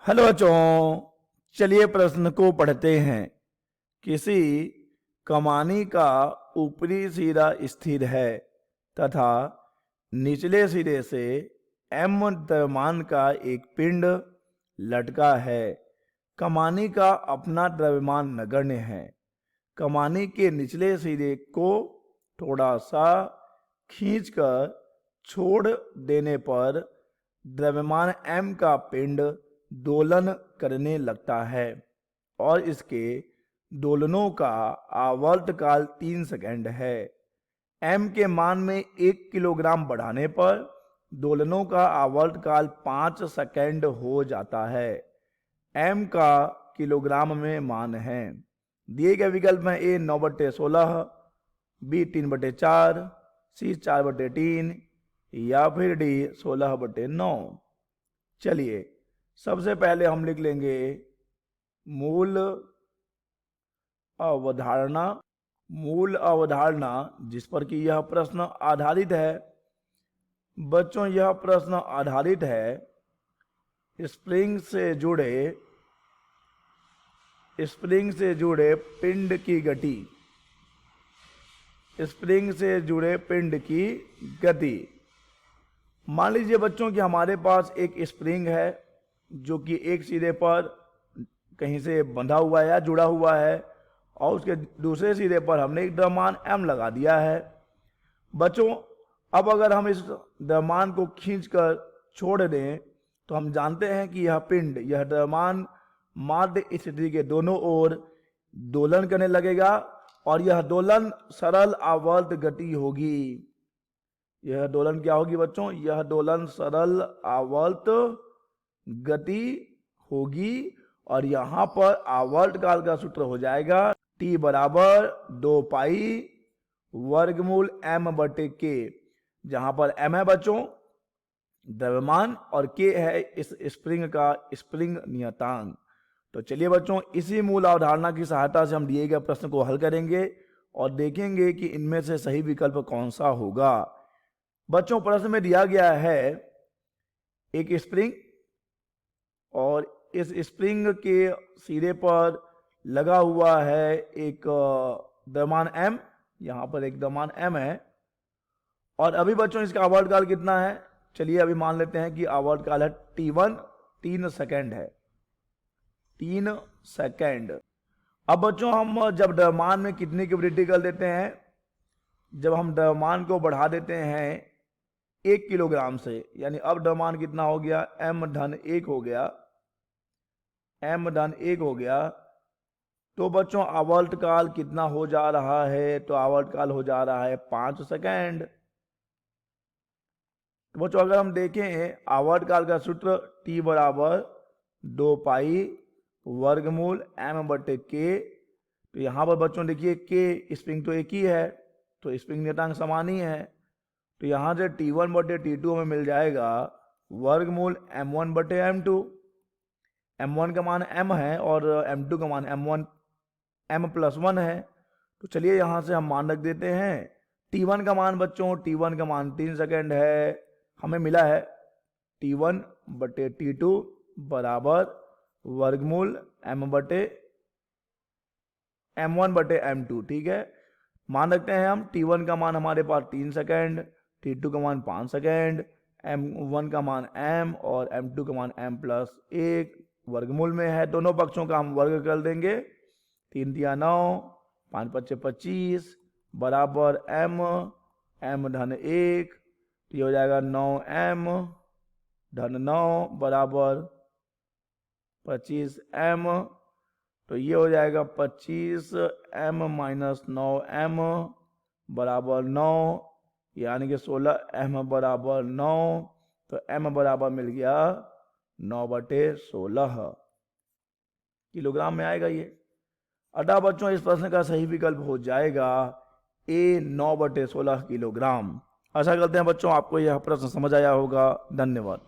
Hello बच्चों, चलिए प्रश्न को पढ़ते हैं। किसी कमानी का ऊपरी सिरा स्थिर है तथा निचले सिरे से m द्रव्यमान का एक पिंड लटका है। कमानी का अपना द्रव्यमान नगण्य है। कमानी के निचले सिरे को थोड़ा सा खींचकर छोड़ देने पर द्रव्यमान m का पिंड दोलन करने लगता है और इसके दोलनों का आवर्त काल 3 सेकंड है। m के मान में 1 किलोग्राम बढ़ाने पर दोलनों का आवर्त काल 5 सेकंड हो जाता है। m का किलोग्राम में मान है। दिए गए विकल्प में ए 9/16, बी 3/4, सी 4/3 या फिर डी 16/9। चलिए सबसे पहले हम लिख लेंगे मूल अवधारणा। मूल अवधारणा जिस पर कि यह प्रश्न आधारित है। बच्चों, यह प्रश्न आधारित है स्प्रिंग से जुड़े पिंड की गति। स्प्रिंग से जुड़े पिंड की गति। मान लीजिए बच्चों कि हमारे पास एक स्प्रिंग है जो कि एक सिरे पर कहीं से बंधा हुआ है या जुड़ा हुआ है और उसके दूसरे सिरे पर हमने एक द्रव्यमान m लगा दिया है। बच्चों, अब अगर हम इस द्रव्यमान को खींचकर छोड़ दें तो हम जानते हैं कि यह पिंड, यह द्रव्यमान माध्य स्थिति के दोनों ओर दोलन करने लगेगा और यह दोलन सरल आवर्त गति होगी। यह दोलन क्या होगी बच्चों? यह दोलन सरल आवर्त गति होगी और यहां पर आवर्त काल का सूत्र हो जाएगा T बराबर 2 पाई वर्गमूल m/k, जहां पर m है बच्चों द्रव्यमान और k है इस स्प्रिंग का स्प्रिंग नियतांक। तो चलिए बच्चों, इसी मूल अवधारणा की सहायता से हम दिए गए प्रश्न को हल करेंगे और देखेंगे कि इनमें से सही विकल्प कौन सा होगा। बच्चों, प्रश्न में दिया गया है एक स्प्रिंग और इस स्प्रिंग के सिरे पर लगा हुआ है एक द्रव्यमान m। यहां पर एक द्रव्यमान m है और अभी बच्चों इसका आवर्त काल कितना है? चलिए अभी मान लेते हैं कि आवर्त काल है t1, 3 सेकंड है। 3 सेकंड। अब बच्चों हम जब द्रव्यमान में कितनी की वृद्धि कर देते हैं? जब हम द्रव्यमान को बढ़ा देते हैं 1 किलोग्राम से, यानी अब द्रव्यमान कितना हो गया? m/1 हो गया। m/1 हो गया तो बच्चों आवर्त काल कितना हो जा रहा है? तो आवर्त काल हो जा रहा है 5 सेकंड। तो बच्चों अगर हम देखें आवर्त काल का सूत्र T बराबर 2 पाई वर्गमूल m/k। तो यहां पर बच्चों देखिए k स्प्रिंग तो एक ही है तो स्प्रिंग नियतांक समान ही है। तो यहां से T1/T2 हमें मिल जाएगा वर्गमूल m1/m2। m1 का मान m है और m2 का मान m+1 है। तो चलिए यहां से हम मान रख देते हैं। T1 का मान बच्चों, T1 का मान 3 सेकंड है। हमें मिला है T1/T2 बराबर वर्गमूल m1/m2। ठीक है, मान रखते हैं हम। T1 का मान हमारे पास 3 सेकंड, T2 का मान 5 सेकंड, m1 का मान m और m2 का मान m+1 वर्गमूल में है। दोनों पक्षों का हम वर्ग कर देंगे। 3 × 9, 5 × 25 बराबर m/1। ये हो जाएगा 9m/9 बराबर 25m। तो ये हो जाएगा 25m-9m बराबर 9, यानी कि 16m बराबर 9। तो m बराबर मिल गया 9/16 किलोग्राम में आएगा ये। अतः बच्चों इस प्रश्न का सही विकल्प हो जाएगा A 9/16 किलोग्राम। आशा करते हैं बच्चों आपको यह प्रश्न समझ आया होगा। धन्यवाद।